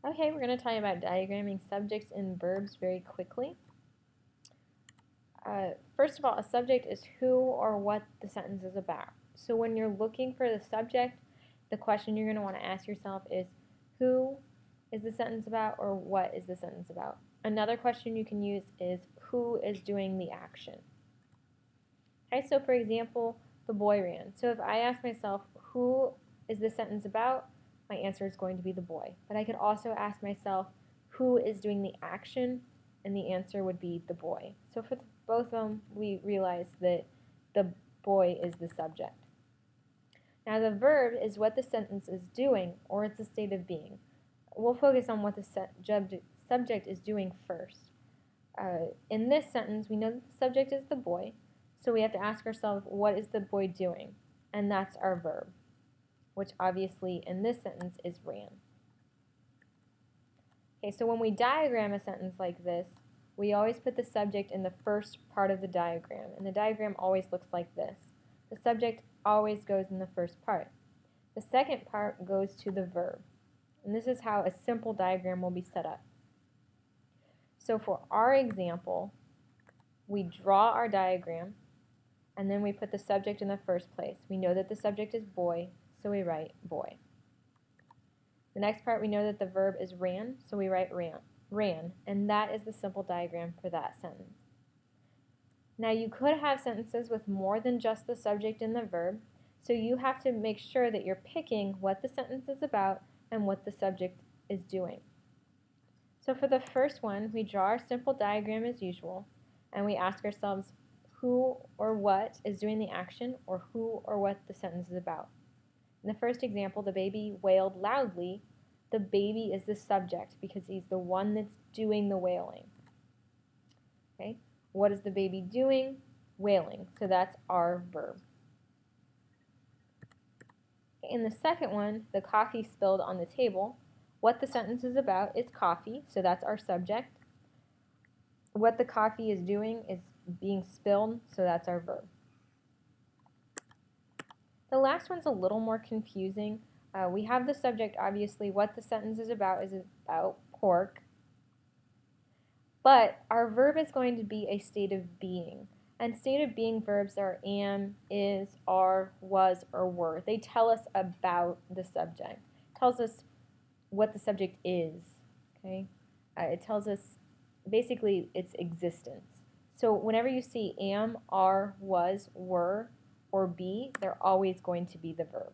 Okay, we're going to tell you about diagramming subjects and verbs very quickly. First of all, a subject is who or what the sentence is about. So when you're looking for the subject, the question you're going to want to ask yourself is who is the sentence about or what is the sentence about? Another question you can use is who is doing the action? Okay, so for example, the boy ran. So if I ask myself who is the sentence about, my answer is going to be the boy. But I could also ask myself who is doing the action, and the answer would be the boy. So for both of them, we realize that the boy is the subject. Now the verb is what the sentence is doing, or it's a state of being. We'll focus on what the subject is doing first. In this sentence, we know that the subject is the boy, so we have to ask ourselves, what is the boy doing? And that's our verb, which obviously in this sentence is ran. Okay, so when we diagram a sentence like this, we always put the subject in the first part of the diagram, and the diagram always looks like this. The subject always goes in the first part. The second part goes to the verb, and this is how a simple diagram will be set up. So for our example, we draw our diagram, and then we put the subject in the first place. We know that the subject is boy, so we write boy. The next part, we know that the verb is ran, so we write ran, and that is the simple diagram for that sentence. Now you could have sentences with more than just the subject and the verb, so you have to make sure that you're picking what the sentence is about and what the subject is doing. So for the first one, we draw our simple diagram as usual, and we ask ourselves who or what is doing the action, or who or what the sentence is about. In the first example, the baby wailed loudly. The baby is the subject because he's the one that's doing the wailing. Okay? What is the baby doing? Wailing. So that's our verb. In the second one, the coffee spilled on the table. What the sentence is about is coffee, so that's our subject. What the coffee is doing is being spilled, so that's our verb. The last one's a little more confusing. We have the subject, obviously. What the sentence is about pork. But our verb is going to be a state of being. And state of being verbs are am, is, are, was, or were. They tell us about the subject. It tells us what the subject is. Okay? It tells us basically its existence. So whenever you see am, are, was, were, or be, they're always going to be the verb.